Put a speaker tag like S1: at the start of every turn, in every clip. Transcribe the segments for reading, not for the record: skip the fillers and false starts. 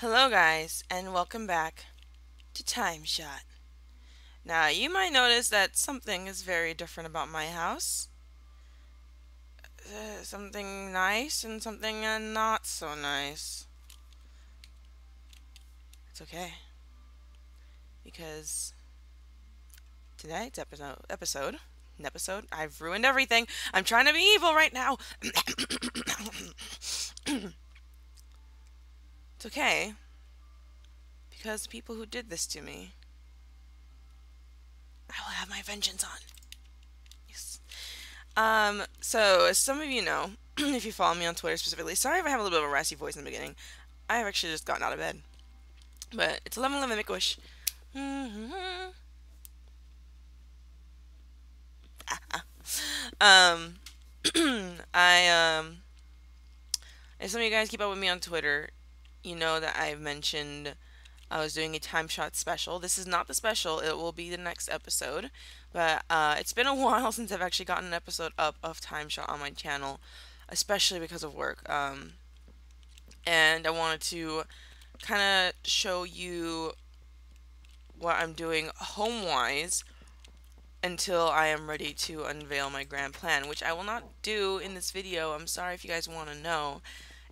S1: Hello guys, and welcome back to TimeShot. Now, you might notice that something is very different about my house. Something nice and something not so nice. It's okay, because tonight's episode, I've ruined everything. I'm trying to be evil right now. It's okay, because the people who did this to me, I will have my vengeance on. Yes. So as some of you know, if you follow me on Twitter specifically, sorry if I have a little bit of a raspy voice in the beginning. I have actually just gotten out of bed. But it's 11:11, make a wish. um, if some of you guys keep up with me on Twitter, you know that I've mentioned I was doing a time shot special. This is not the special, it will be the next episode. But it's been a while since I've actually gotten an episode up of time shot on my channel, especially because of work. And I wanted to kind of show you what I'm doing home-wise until I am ready to unveil my grand plan, which I will not do in this video. I'm sorry if you guys want to know.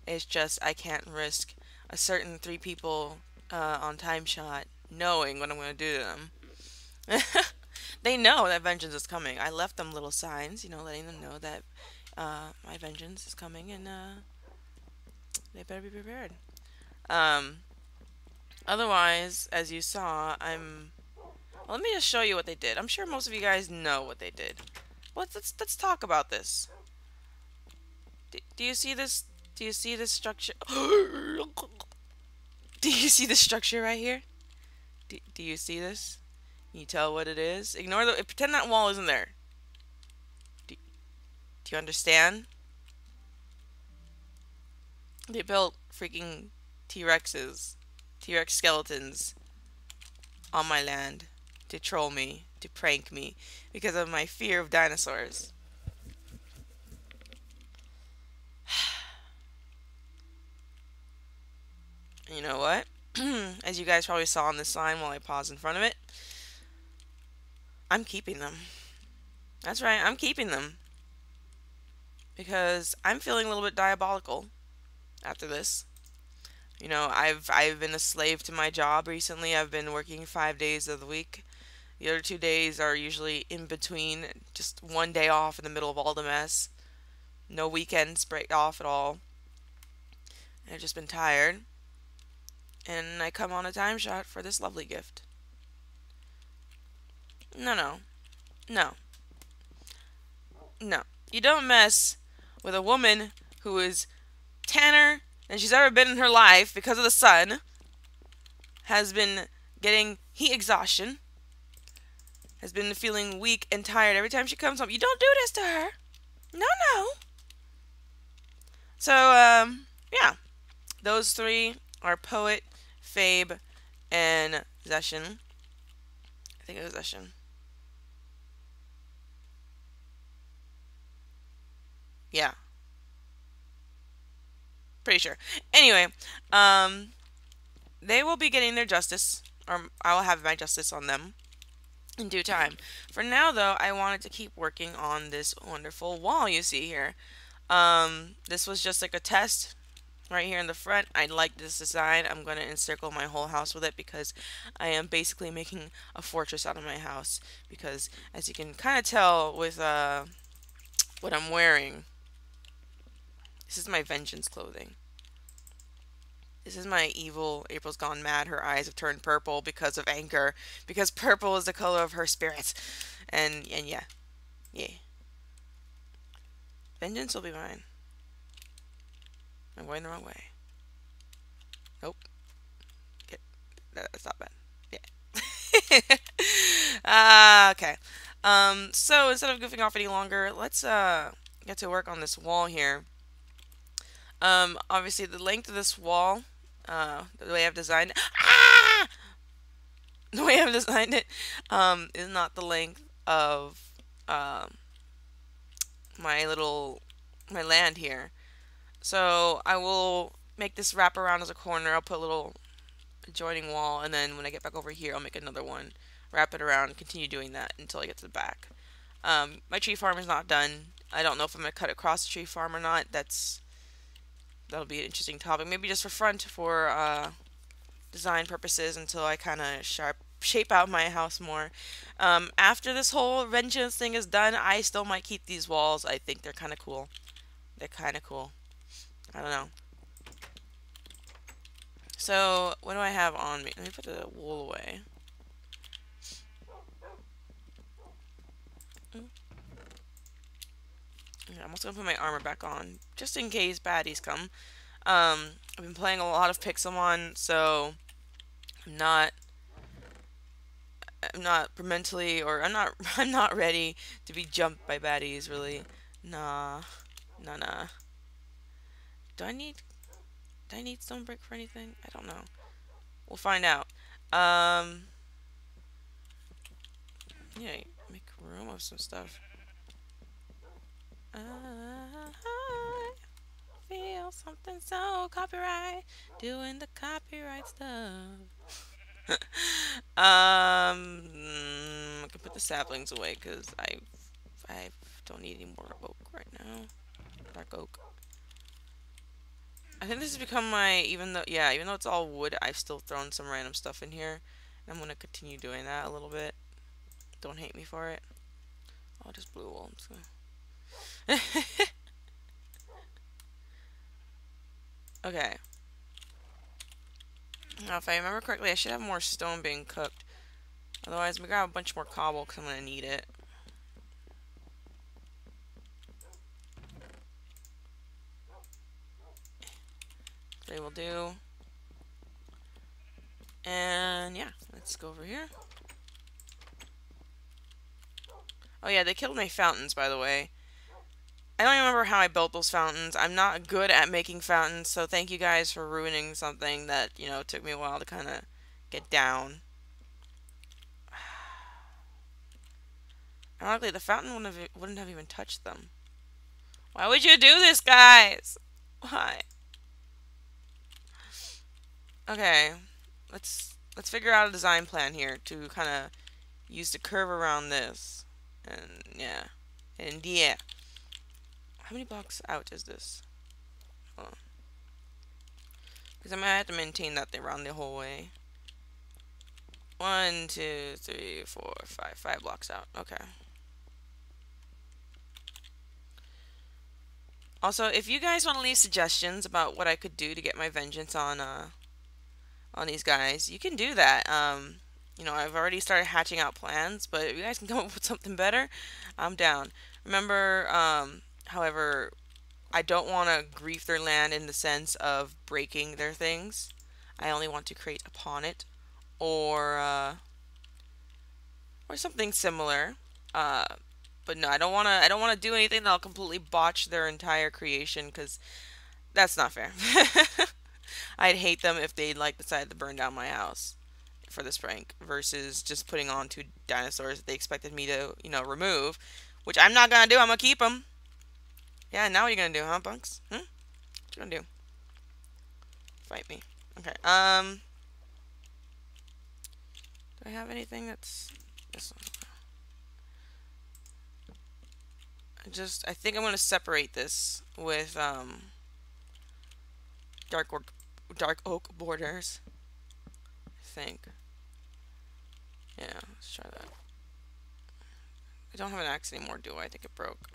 S1: It's just I can't risk a certain 3 people on TimeShot knowing what I'm going to do to them. They know that vengeance is coming. I left them little signs, letting them know that my vengeance is coming, and they better be prepared. Um, Otherwise, as you saw, well, let me just show you what they did. I'm sure most of you guys know what they did. Let's talk about this. Do you see this? Do you see this structure? Do you see the structure right here? Do you see this? Can you tell what it is? Ignore pretend that wall isn't there. Do you understand? They built freaking T-Rexes, T-Rex skeletons on my land to troll me, to prank me, because of my fear of dinosaurs. And you know what? As you guys probably saw on this sign while I paused in front of it, I'm keeping them. That's right, I'm keeping them. Because I'm feeling a little bit diabolical after this. I've been a slave to my job recently. I've been working 5 days of the week. The other 2 days are usually in between, just one day off in the middle of all the mess. No weekends break off at all. I've just been tired. And I come on a time shot for this lovely gift. No. No. No. You don't mess with a woman who is tanner than she's ever been in her life because of the sun, has been getting heat exhaustion, has been feeling weak and tired every time she comes home. You don't do this to her. No. So, yeah. Those 3 are Poet, Fabe, and Zeshin. I think it was Zeshin. Yeah. Pretty sure. Anyway, they will be getting their justice, or I will have my justice on them in due time. For now, though, I wanted to keep working on this wonderful wall you see here. This was just like a test right here in the front. I like this design. I'm going to encircle my whole house with it because I am basically making a fortress out of my house. Because as you can kind of tell with what I'm wearing, this is my vengeance clothing. This is my evil April's gone mad. Her eyes have turned purple because of anger. Because purple is the color of her spirits. And yeah. Vengeance will be mine. I'm going the wrong way. Nope. That's not bad. Yeah. Okay. So instead of goofing off any longer, let's get to work on this wall here. Obviously the length of this wall, the way I've designed it, the way I've designed it, is not the length of my land here. So I will make this wrap around as a corner. I'll put a little adjoining wall, and then when I get back over here, I'll make another one, wrap it around, and continue doing that until I get to the back. My tree farm is not done. I don't know if I'm going to cut across the tree farm or not. That'll be an interesting topic. Maybe just for front for design purposes until I kind of shape out my house more. After this whole vengeance thing is done, I still might keep these walls. I think they're kind of cool. They're kind of cool. I don't know. So, what do I have on me? Let me put the wool away. Yeah, I'm also gonna put my armor back on, just in case baddies come. I've been playing a lot of Pixelmon, so I'm not mentally, or I'm not ready to be jumped by baddies, really. Nah. Nah. Do I need stone brick for anything? I don't know. We'll find out. Yeah, make room of some stuff. I feel something so copyright, doing the copyright stuff. I can put the saplings away because I don't need any more oak right now. Dark oak. I think this has become my, even though it's all wood, I've still thrown some random stuff in here. And I'm gonna continue doing that a little bit. Don't hate me for it. Oh, just blue wool. Okay. Now, if I remember correctly, I should have more stone being cooked. Otherwise, we grab a bunch more cobble because I'm gonna need it. They will do. And yeah, let's go over here. Oh yeah, they killed my fountains, by the way. I don't remember how I built those fountains. I'm not good at making fountains, so thank you guys for ruining something that, took me a while to kind of get down. Ironically, the fountain wouldn't have even touched them. Why would you do this, guys? Why? Okay, let's figure out a design plan here to kind of use the curve around this. And yeah. How many blocks out is this? Because I might have to maintain that around the whole way. 1, 2, 3, 4, 5. 5 blocks out. Okay. Also, if you guys want to leave suggestions about what I could do to get my vengeance on these guys, you can do that. I've already started hatching out plans, but if you guys can come up with something better, I'm down. Remember, however, I don't want to grief their land in the sense of breaking their things. I only want to create upon it, or something similar. But no, I don't want to do anything that'll completely botch their entire creation, because that's not fair. I'd hate them if they decided to burn down my house for this prank versus just putting on 2 dinosaurs that they expected me to, remove, which I'm not gonna do. I'm gonna keep them. Yeah, now what are you gonna do, huh, Bunks? What you gonna do? Fight me. Okay. Do I have anything that's this one? I think I'm gonna separate this with dark oak borders. I think. Yeah, let's try that. I don't have an axe anymore, do I? I think it broke.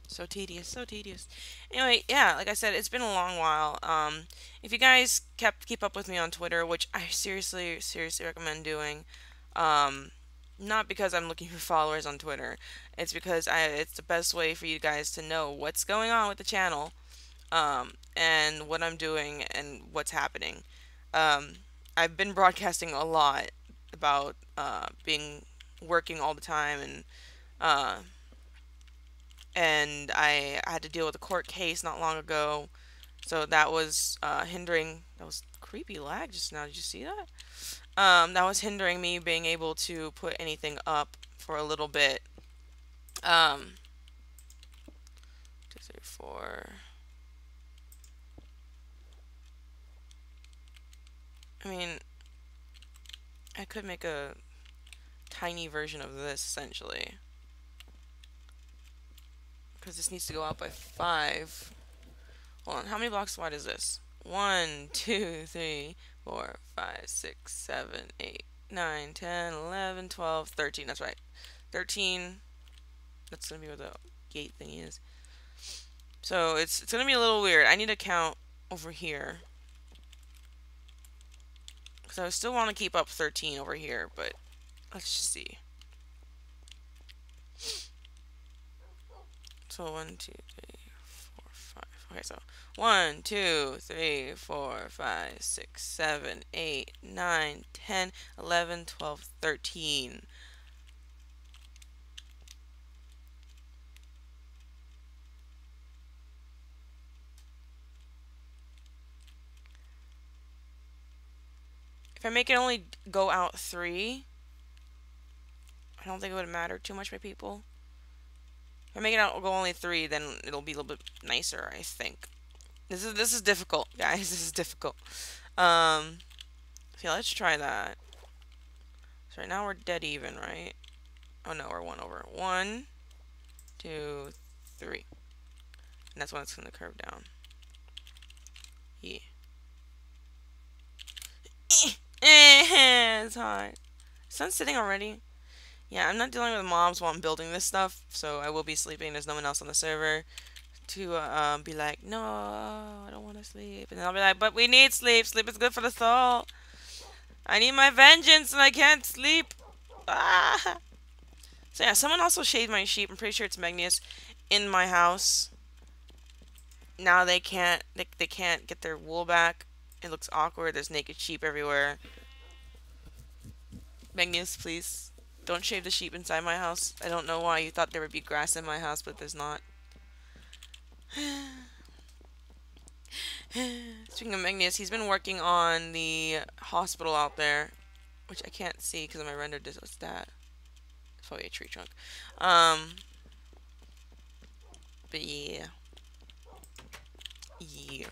S1: So tedious, so tedious. Anyway, yeah, like I said, it's been a long while. If you guys keep up with me on Twitter, which I seriously recommend doing, not because I'm looking for followers on Twitter, it's because it's the best way for you guys to know what's going on with the channel, and what I'm doing and what's happening. I've been broadcasting a lot about working all the time, and I had to deal with a court case not long ago, so that was hindering. That was creepy lag just now. Did you see that? that was hindering me being able to put anything up for a little bit. 2, 3, 4. I mean, I could make a tiny version of this essentially, because this needs to go out by 5. Hold on, how many blocks wide is this? 1, 2, 3, 4, 5, 6, 7, 8, 9, 10, 11, 12, 13. That's right. 13. That's gonna be where the gate thingy is. So it's gonna be a little weird. I need to count over here, because I still want to keep up 13 over here, but let's just see. So 1, 2, 3, 4, 5. Okay, so 1, 2, 3, 4, 5, 6, 7, 8, 9, 10, 11, 12, 13. If I make it only go out 3, I don't think it would matter too much by people. If I make it out go only 3, then it'll be a little bit nicer, I think. This is difficult, guys. This is difficult. So yeah, let's try that. So right now we're dead even, right? Oh no, we're 1 over. 1, 2, 3. And that's when it's gonna curve down. Yeah. It's hard. Sun's sitting already. Yeah, I'm not dealing with mobs while I'm building this stuff, so I will be sleeping. There's no one else on the server to be like, no, I don't want to sleep. And then I'll be like, but we need sleep. Sleep is good for the soul. I need my vengeance and I can't sleep. Ah. So yeah, someone also shaved my sheep. I'm pretty sure it's Magnus in my house. Now they can't get their wool back. It looks awkward. There's naked sheep everywhere. Magnus, please don't shave the sheep inside my house. I don't know why you thought there would be grass in my house, but there's not. Speaking of Magnus, he's been working on the hospital out there, which I can't see because of my render dis. What's that? It's probably a tree trunk. But yeah. Yeah.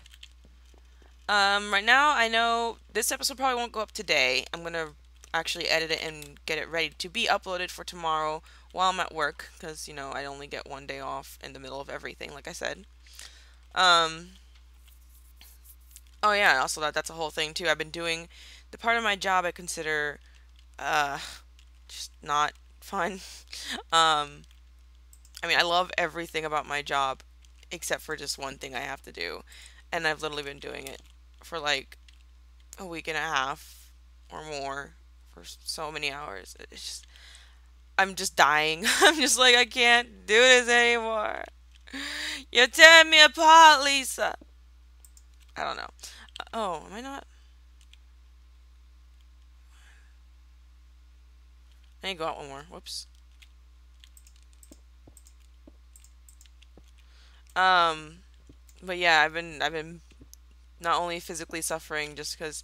S1: Right now, I know this episode probably won't go up today. I'm gonna actually edit it and get it ready to be uploaded for tomorrow while I'm at work, because, you know, I only get 1 day off in the middle of everything, like I said. Oh yeah, also that's a whole thing too. I've been doing the part of my job I consider, just not fun. I mean, I love everything about my job except for just one thing I have to do, and I've literally been doing it for like a week and a half or more for so many hours. It's just, I'm just dying. I'm just like, I can't do this anymore. You're tearing me apart, Lisa. I don't know. Oh, am I not? I need to go out 1 more. Whoops. But yeah, I've been not only physically suffering just because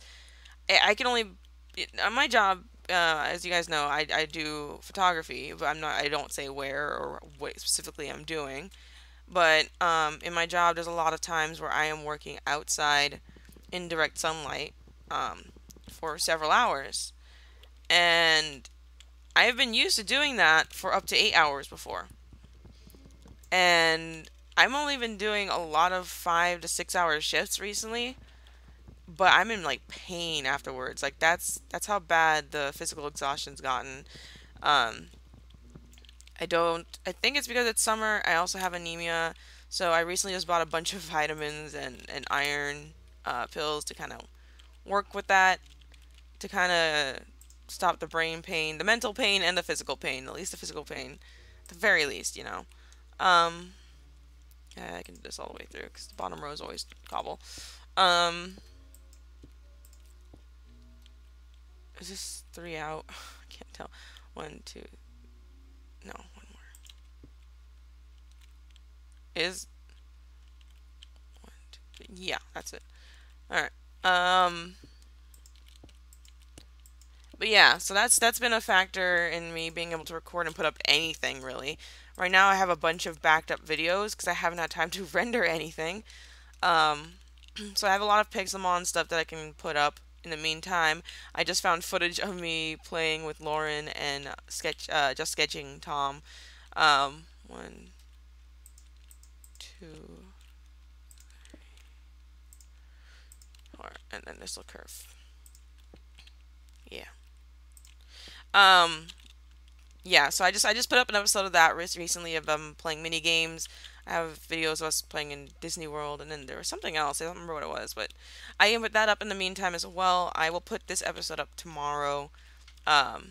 S1: I can only on my job. As you guys know, I do photography, but I don't say where or what specifically I'm doing. But in my job, there's a lot of times where I am working outside in direct sunlight for several hours, and I have been used to doing that for up to 8 hours before. And I've only been doing a lot of 5 to 6 hour shifts recently, but I'm in like pain afterwards. Like that's how bad the physical exhaustion's gotten. Um, I think it's because it's summer. I also have anemia, so I recently just bought a bunch of vitamins and iron pills to kind of work with that, to kind of stop the brain pain, the mental pain, and the physical pain. At least the physical pain, at the very least, you know. Um, yeah, I can do this all the way through because the bottom row is always cobble. Um, is this 3 out? I can't tell. 1, 2. No, 1 more. Is 1, 2, 3. Yeah, that's it. All right. But yeah, so that's been a factor in me being able to record and put up anything really. Right now I have a bunch of backed up videos because I haven't had time to render anything. Um, so I have a lot of Pixelmon stuff that I can put up. In the meantime, I just found footage of me playing with Lauren and just sketching Tom. One, two, four, and then this little curve. Yeah. Um, yeah. So I just put up an episode of that recently of playing mini games. I have videos of us playing in Disney World, and then there was something else. I don't remember what it was, but I can put that up in the meantime as well. I will put this episode up tomorrow. Um,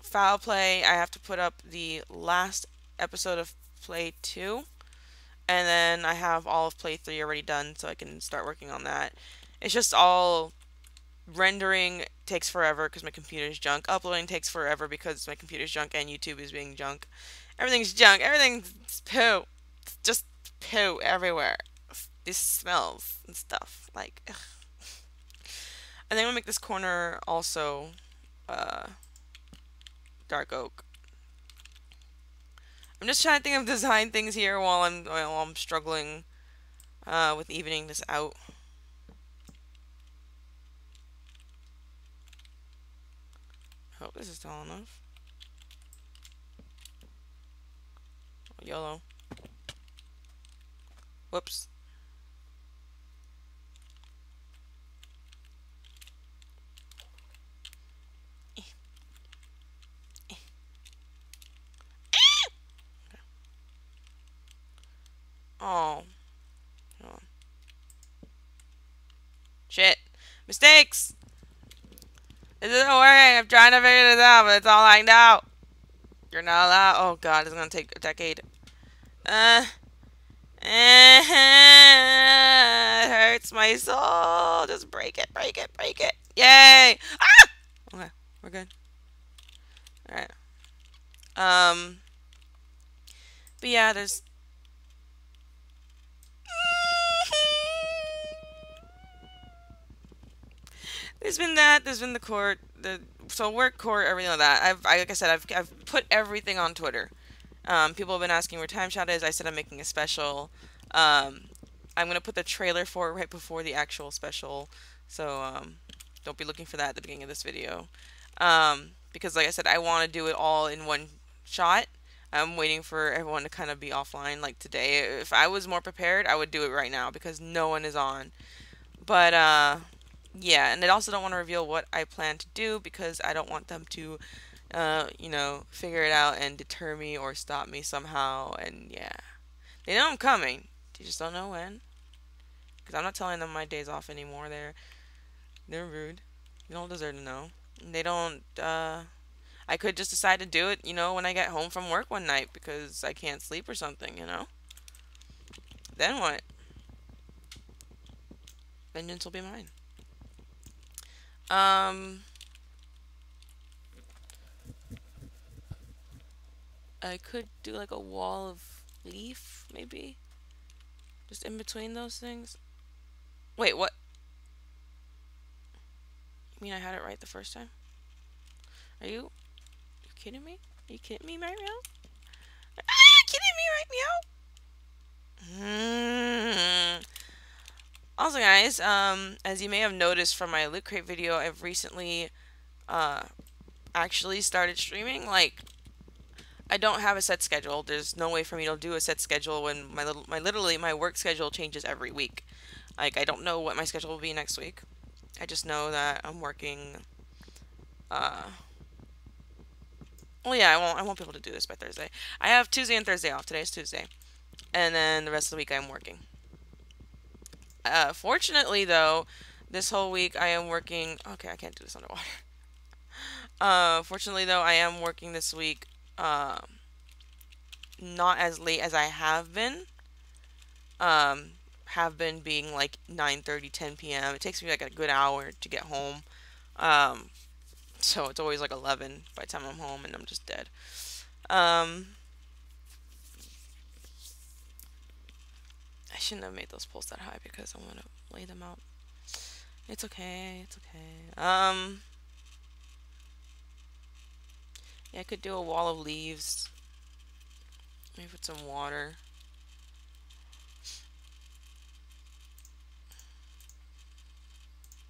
S1: Foul Play, I have to put up the last episode of Play 2, and then I have all of Play 3 already done, so I can start working on that. It's just all rendering takes forever because my computer's junk. Uploading takes forever because my computer's junk and YouTube is being junk. Everything's junk. Everything's poo. It's just poo everywhere. This smells and stuff. Like, ugh. I think I'm gonna make this corner also uh, dark oak. I'm just trying to think of design things here while I'm struggling with evening this out. I hope this is tall enough. Oh, YOLO. Whoops. Oh. Oh. Shit. Mistakes! This isn't working. I'm trying to figure this out, but it's all I know. You're not allowed. Oh god, it's gonna take a decade. Uh. It hurts my soul. Just break it, break it, break it. Yay! Ah! Okay, we're good. Alright. But yeah, there's there's been that. There's been the court. So work court, everything like that. Like I said, I've put everything on Twitter. People have been asking where TimeShot is. I said I'm making a special. Um, I'm gonna put the trailer for it right before the actual special. So don't be looking for that at the beginning of this video. Because like I said, I want to do it all in one shot. I'm waiting for everyone to kind of be offline like today. If I was more prepared, I would do it right now because no one is on. But yeah, and I also don't want to reveal what I plan to do because I don't want them to figure it out and deter me or stop me somehow. And yeah, they know I'm coming. They just don't know when. Because I'm not telling them my days off anymore. They're rude. They don't deserve to know. And they don't. I could just decide to do it, when I get home from work one night because I can't sleep or something. Then what? Vengeance will be mine. I could do like a wall of leaf, maybe? Just in between those things. Wait, what? You mean I had it right the first time? Are you kidding me? Are you kidding me right now? Are you kidding me right now? Also, guys, as you may have noticed from my Loot Crate video, I've recently, actually started streaming. Like, I don't have a set schedule. There's no way for me to do a set schedule when literally my work schedule changes every week. Like, I don't know what my schedule will be next week. I just know that I'm working, uh, well, yeah, I won't be able to do this by Thursday. I have Tuesday and Thursday off. Today is Tuesday. And then the rest of the week I'm working. Fortunately, though, this whole week I am working. Okay, I can't do this underwater. Fortunately, though, I am working this week. Not as late as I have been. Have been being like 9:30, 10 p.m. It takes me like a good hour to get home. Um, so it's always like 11 by the time I'm home, and I'm just dead. I shouldn't have made those poles that high because I want to lay them out. It's okay. It's okay. Yeah, I could do a wall of leaves. Maybe put some water.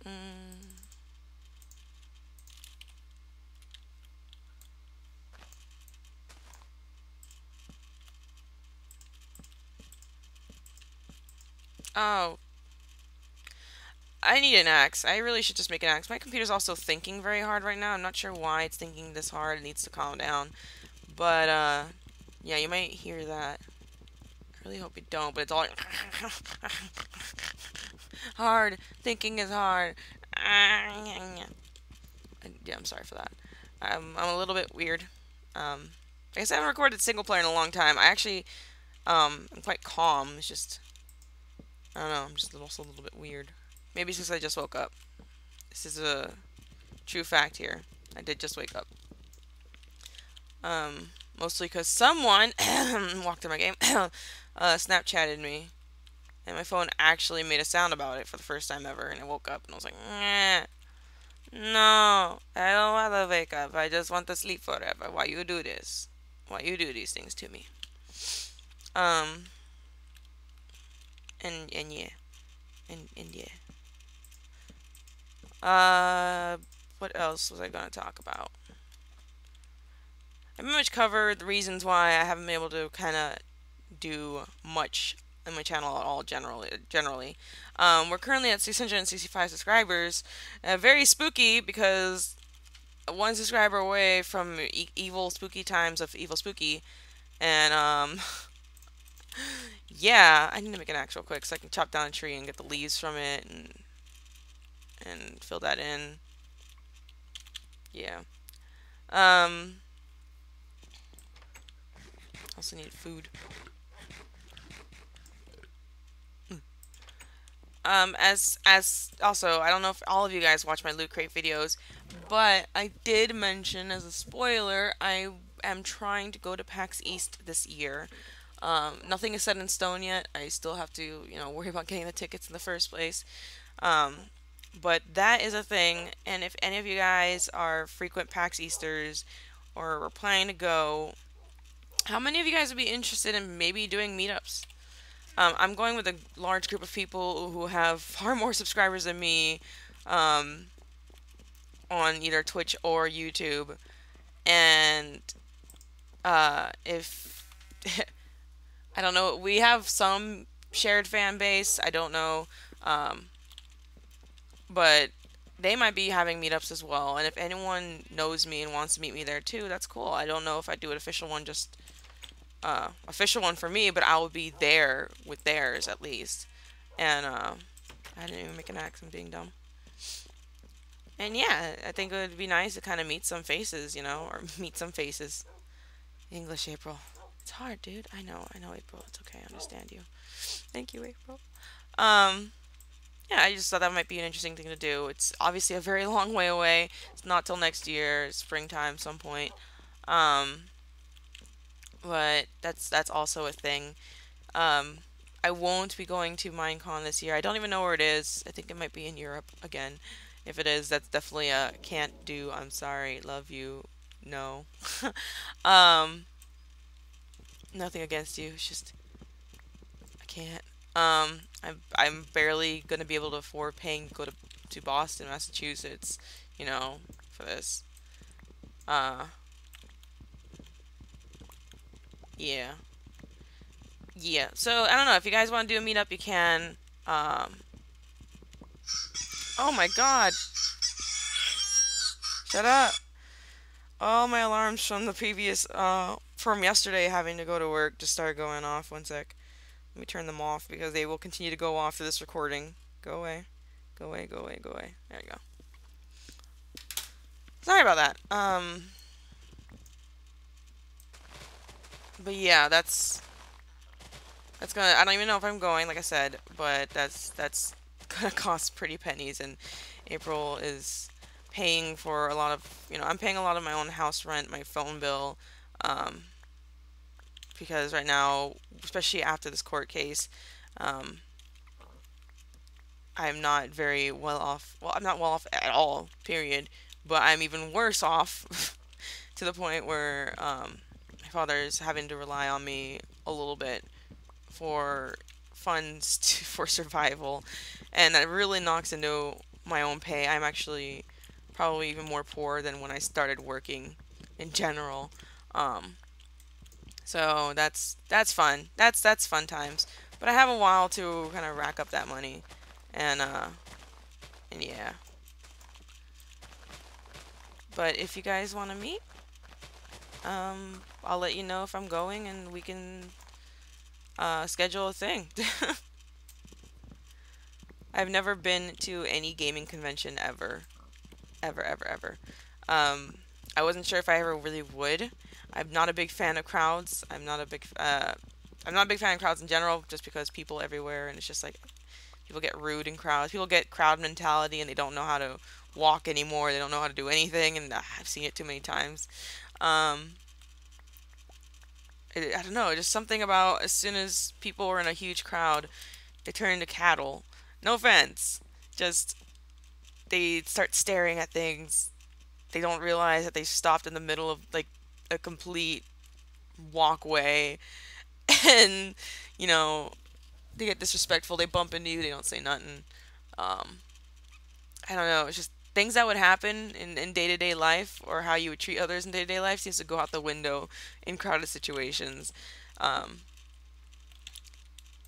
S1: Mm. Oh, I need an axe. I really should just make an axe. My computer's also thinking very hard right now. I'm not sure why it's thinking this hard. It needs to calm down. But, yeah, you might hear that. I really hope you don't, but it's all hard. Thinking is hard. Yeah, I'm sorry for that. I'm a little bit weird. I guess I haven't recorded single player in a long time. I actually, I'm quite calm. It's just, I don't know, I'm just also a little bit weird. Maybe since I just woke up. This is a true fact here. I did just wake up. Mostly because someone walked in my game, Snapchatted me, and my phone actually made a sound about it for the first time ever, and I woke up and I was like, no, I don't want to wake up. I just want to sleep forever. Why you do this? Why you do these things to me? Um, and yeah, and yeah. What else was I gonna talk about? I pretty much covered the reasons why I haven't been able to kind of do much in my channel at all. Generally, we're currently at 665 subscribers. Very spooky because one subscriber away from evil spooky times of evil spooky, and yeah, I need to make an axe real quick so I can chop down a tree and get the leaves from it and fill that in. Yeah. Um. Also need food. As also, I don't know if all of you guys watch my Loot Crate videos, but I did mention as a spoiler, I am trying to go to PAX East this year. Nothing is set in stone yet. I still have to, worry about getting the tickets in the first place. Um, but that is a thing, and if any of you guys are frequent PAX Easters or are planning to go, how many of you guys would be interested in maybe doing meetups? I'm going with a large group of people who have far more subscribers than me um, on either Twitch or YouTube. And if I don't know, we have some shared fan base. I don't know, um, but they might be having meetups as well. And if anyone knows me and wants to meet me there too, that's cool. I don't know if I do an official one, just official one for me, but I will be there with theirs at least. And I didn't even make an axe. I'm being dumb. And yeah, I think it would be nice to kind of meet some faces, or meet some faces. English, April. It's hard, dude. I know, April. It's okay. I understand you. Thank you, April. Um, yeah, I just thought that might be an interesting thing to do. It's obviously a very long way away. It's not till next year, springtime, some point. Um, but that's also a thing. Um, I won't be going to Minecon this year. I don't even know where it is. I think it might be in Europe again. If it is, that's definitely a can't do. I'm sorry. Love you. No. um, Nothing against you. It's just I can't. I'm barely gonna be able to afford paying to go to Boston, Massachusetts. For this. Uh, yeah. Yeah. So I don't know if you guys want to do a meetup, you can. Um, oh my God! Shut up! All my alarms from the previous, from yesterday having to go to work just started going off. One sec. Let me turn them off because they will continue to go off for this recording. Go away. Go away, go away, go away. There you go. Sorry about that. But yeah, that's gonna, I don't even know if I'm going, like I said, but that's gonna cost pretty pennies, and April is paying for a lot of, I'm paying a lot of my own house rent, my phone bill, um, because right now, especially after this court case, um, I'm not very well off. Well, I'm not well off at all, period. But I'm even worse off to the point where my father is having to rely on me a little bit for funds for survival, and that really knocks into my own pay. I'm actually probably even more poor than when I started working in general. Um, so that's fun. That's fun times. But I have a while to kind of rack up that money, and yeah. But if you guys want to meet, I'll let you know if I'm going, and we can schedule a thing. I've never been to any gaming convention ever, ever, ever, ever. Um, I wasn't sure if I ever really would. I'm not a big fan of crowds. I'm not a big fan of crowds in general, just because people everywhere, and it's just like people get rude in crowds. People get crowd mentality, and they don't know how to walk anymore. They don't know how to do anything, and I've seen it too many times. Um, I don't know, just something about as soon as people were in a huge crowd, they turn into cattle. No offense, just they start staring at things. They don't realize that they stopped in the middle of like a complete walkway, and you know they get disrespectful. They bump into you. They don't say nothing. Um, I don't know. It's just things that would happen in day-to-day life, or how you would treat others in day-to-day life, seems to go out the window in crowded situations. Um,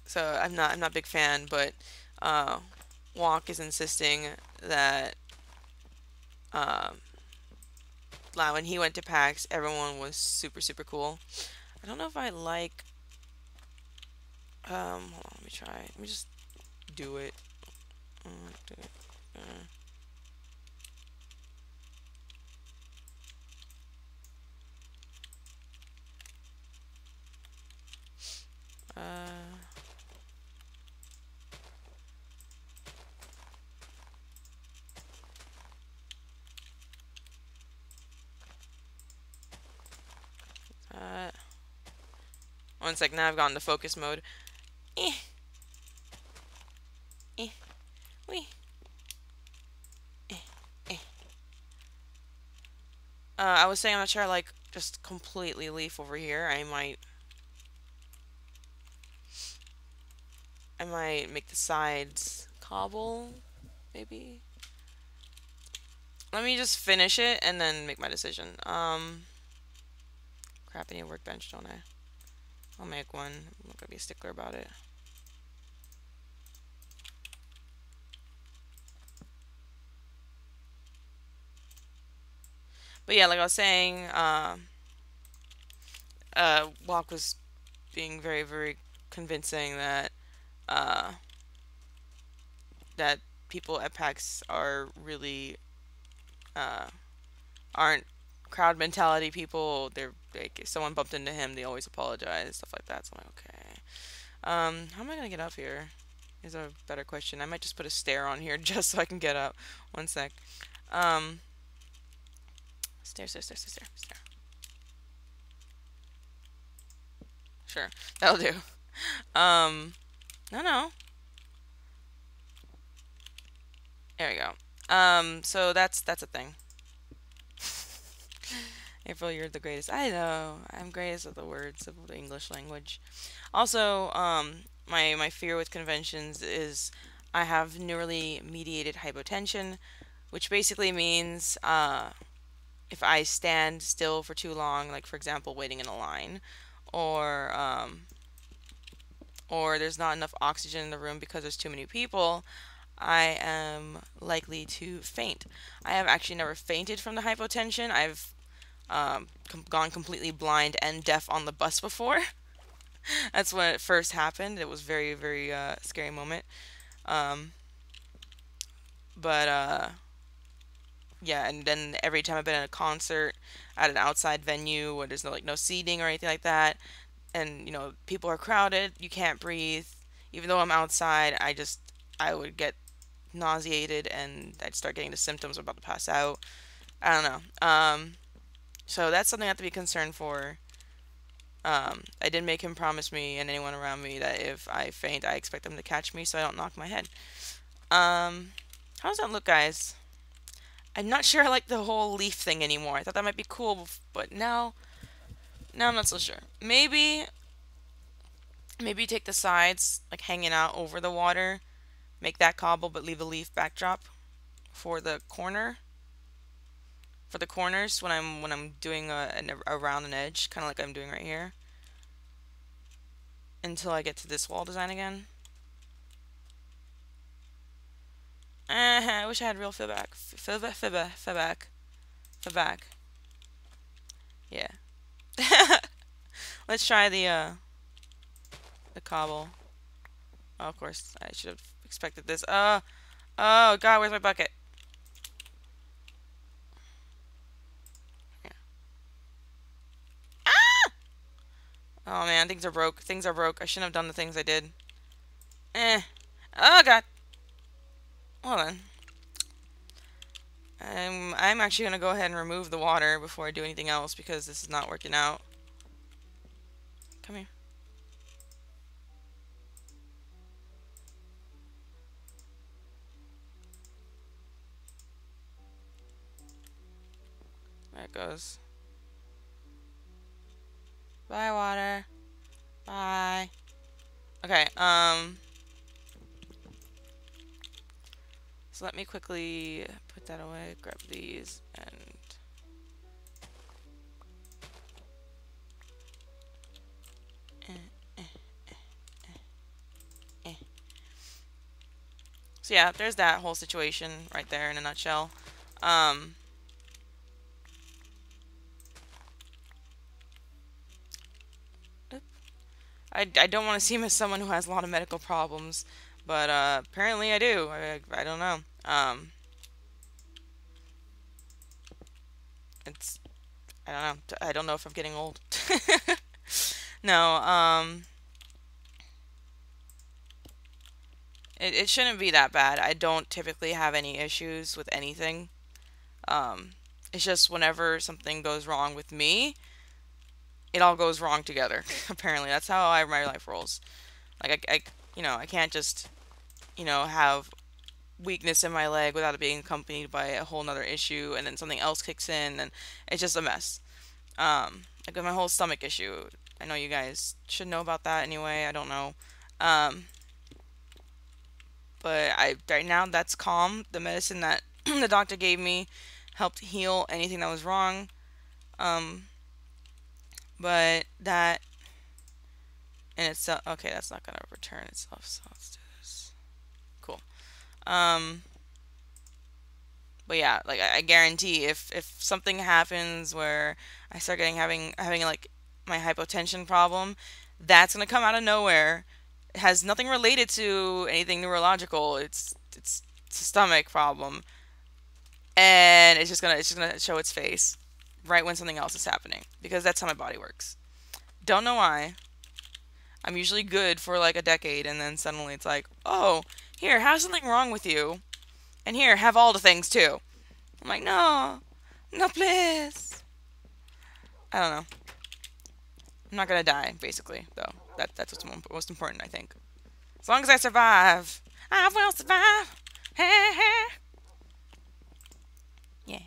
S1: so I'm not a big fan, but uh, Walk is insisting that um, when he went to PAX, everyone was super super cool. I don't know if I like. Hold on, let me try. Let me just do it. Do it. Uh, uh, One sec. Now I've gone to focus mode. Eh, eh, wee, eh, eh. I was saying I'm not sure I like just completely leaf over here. I might make the sides cobble, maybe. Let me just finish it and then make my decision. Crap, I need a workbench, don't I? I'll make one. I'm not gonna be a stickler about it. But yeah, like I was saying, Walk was being very, very convincing uh, that people at PAX are really uh, aren't crowd mentality people. They're like, if someone bumped into him, they always apologize, stuff like that. So I'm like, okay. How am I gonna get up here? Is a better question. I might just put a stair on here just so I can get up. One sec. Um, stair, stair, stair, stair, stair, stair. Sure, that'll do. No, no. There we go. So that's a thing. April, you're the greatest. I know. I'm greatest at the words of the English language. Also, my fear with conventions is I have neurally mediated hypotension, which basically means if I stand still for too long, like for example, waiting in a line, or or there's not enough oxygen in the room because there's too many people, I am likely to faint. I have actually never fainted from the hypotension. I've gone completely blind and deaf on the bus before. That's when it first happened. It was very, very scary moment. Um, but yeah, and then every time I've been at a concert at an outside venue where there's no seating or anything like that, and people are crowded, you can't breathe. Even though I'm outside, I would get nauseated and I'd start getting the symptoms. I'm about to pass out. I don't know. So that's something I have to be concerned for. I did make him promise me and anyone around me that if I faint, I expect them to catch me so I don't knock my head. How does that look, guys? I'm not sure I like the whole leaf thing anymore. I thought that might be cool, but now I'm not so sure. Maybe take the sides like hanging out over the water, make that cobble, but leave a leaf backdrop for the corners when I'm doing around an edge, kind of like I'm doing right here, until I get to this wall design again. I wish I had real feedback. Feedback. Yeah. Let's try the cobble. Oh, of course, I should have expected this. Oh God, where's my bucket? Yeah. Ah! Oh man, things are broke. Things are broke. I shouldn't have done the things I did. Oh God. Hold on. I'm actually gonna go ahead and remove the water before I do anything else because this is not working out. Come here. There it goes. Bye, water. Bye. Okay, so let me quickly put that away, grab these, and so yeah, there's that whole situation right there in a nutshell. I don't want to seem as someone who has a lot of medical problems, but apparently I do. I don't know. It's I don't know. I don't know if I'm getting old. No. It shouldn't be that bad. I don't typically have any issues with anything. It's just whenever something goes wrong with me, it all goes wrong together. Apparently, that's how my life rolls. Like I can't just have weakness in my leg without it being accompanied by a whole nother issue, and then something else kicks in, and it's just a mess. Like with my whole stomach issue. I know you guys should know about that anyway. I don't know. Um, but right now that's calm. The medicine that the doctor gave me helped heal anything that was wrong. Um, but that in itself, okay, that's not gonna return itself. So let's do this. Cool. Um, but yeah, like I guarantee if something happens where I start having like my hypotension problem, that's gonna come out of nowhere. It has nothing related to anything neurological. It's a stomach problem, and it's just gonna show its face right when something else is happening because that's how my body works. Don't know why. I'm usually good for like a decade, and then suddenly it's like, oh, here, have something wrong with you, and here, have all the things too. I'm like, no, no, please. I don't know. I'm not gonna die, basically, though. That's what's most important, I think. As long as I survive, I will survive. Yeah.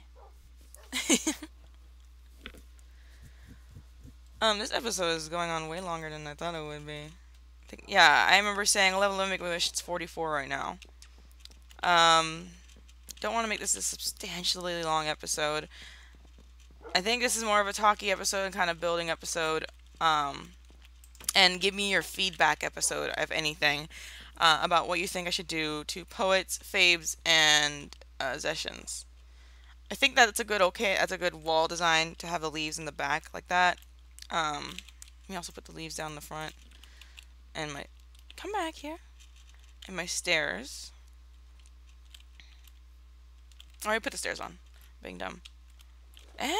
S1: This episode is going on way longer than I thought it would be. Yeah, I remember saying level limit wish it's 44 right now. Don't want to make this a substantially long episode. I think this is more of a talky episode and kind of building episode. And give me your feedback episode, if anything, about what you think I should do to poets, fabes, and sessions. I think that's that's a good wall design to have the leaves in the back like that. Let me also put the leaves down the front. And come back here. And my stairs. I already put the stairs on. Being dumb. Yeah.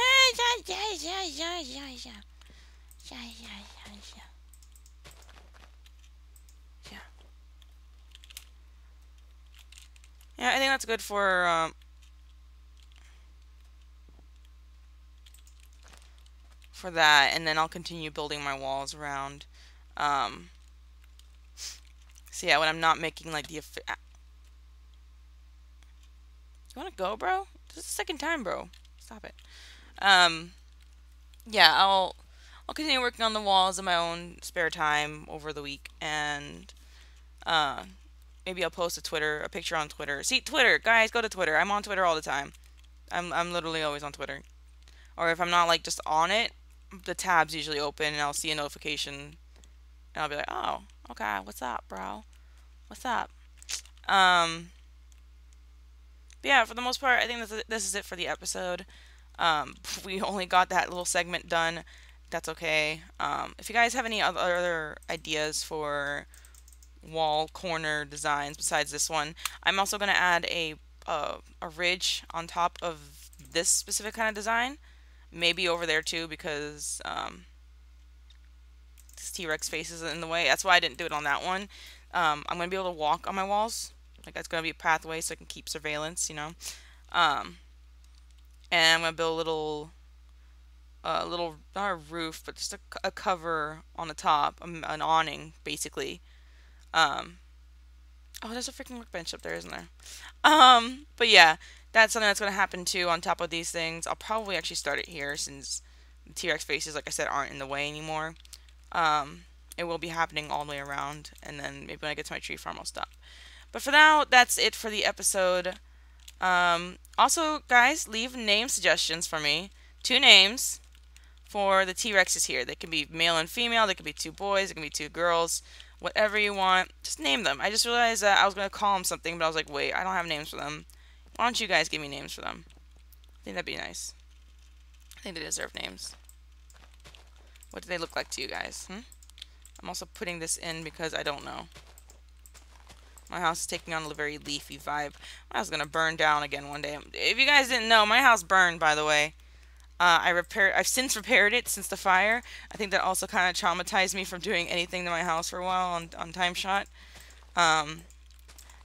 S1: Yeah, I think that's good for that, and then I'll continue building my walls around. So yeah, when I'm not making like the you wanna go, bro? This is the second time, bro. Stop it. Um, yeah, I'll continue working on the walls in my own spare time over the week, and uh, maybe I'll post a picture on Twitter. See, Twitter, guys, go to Twitter. I'm on Twitter all the time. I'm literally always on Twitter. Or if I'm not like just on it, the tab's usually open, and I'll see a notification, and I'll be like, oh, okay, what's up, bro? What's up? Um, but yeah, for the most part, I think this is it for the episode. We only got that little segment done. That's okay. If you guys have any other ideas for wall corner designs besides this one, I'm also going to add a ridge on top of this specific kind of design. Maybe over there too, because this T-Rex face is in the way. That's why I didn't do it on that one. I'm going to be able to walk on my walls. Like, that's going to be a pathway so I can keep surveillance, you know. Um, and I'm going to build a little, not a roof, but just a cover on the top, an awning, basically. Um, oh, there's a freaking workbench up there, isn't there? But yeah, that's something that's going to happen too on top of these things. I'll probably actually start it here since the T-Rex faces, like I said, aren't in the way anymore. It will be happening all the way around, and then maybe when I get to my tree farm, I'll stop. But for now, that's it for the episode. Also, guys, leave name suggestions for me. 2 names for the T-Rexes here. They can be male and female. They can be 2 boys. They can be 2 girls. Whatever you want. Just name them. I just realized that I was going to call them something, but I was like, wait, I don't have names for them. Why don't you guys give me names for them? I think that'd be nice. I think they deserve names. What do they look like to you guys? I'm also putting this in because I don't know. My house is taking on a very leafy vibe. My house is going to burn down again one day. If you guys didn't know, my house burned, by the way. I've since repaired it since the fire. I think that also kind of traumatized me from doing anything to my house for a while on TimeShot.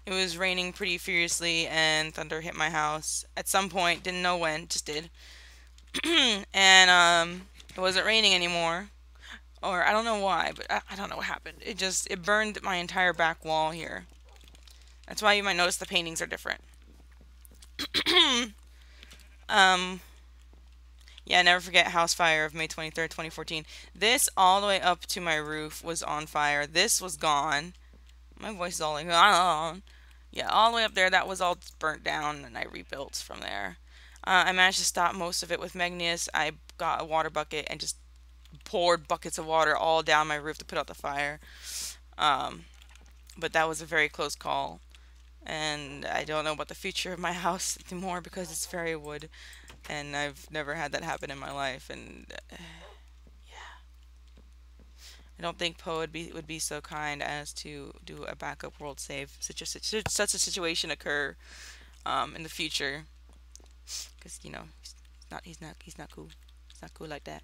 S1: It was raining pretty furiously and thunder hit my house at some point. Didn't know when, just did. And it wasn't raining anymore. Or I don't know why, but I don't know what happened. It burned my entire back wall here. That's why you might notice the paintings are different. Yeah, never forget house fire of May 23rd, 2014. This all the way up to my roof was on fire. This was gone. My voice is all like, oh. Yeah, all the way up there, that was all burnt down, and I rebuilt from there. I managed to stop most of it with Magnus. I got a water bucket and just poured buckets of water all down my roof to put out the fire. But that was a very close call. And I don't know about the future of my house anymore because it's very wood. And I've never had that happen in my life. And yeah. I don't think Poe would be so kind as to do a backup world save. Such a situation occur in the future. Because, you know, he's not cool. He's not cool like that.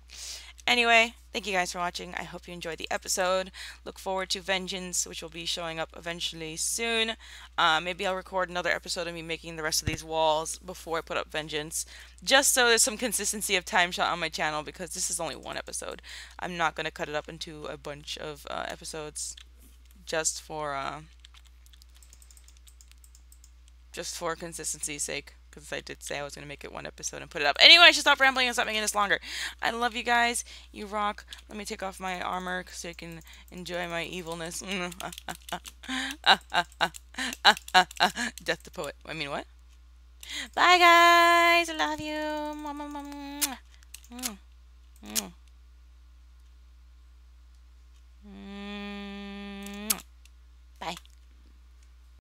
S1: Anyway, thank you guys for watching. I hope you enjoyed the episode. Look forward to Vengeance, which will be showing up eventually soon. Maybe I'll record another episode of me making the rest of these walls before I put up Vengeance. Just so there's some consistency of TimeShot on my channel, because this is only one episode. I'm not going to cut it up into a bunch of episodes just for consistency's sake. Because I did say I was going to make it one episode and put it up. Anyway, I should stop rambling and stop making this longer. I love you guys. You rock. Let me take off my armor so you can enjoy my evilness. Death the poet. I mean, what? Bye, guys. I love you.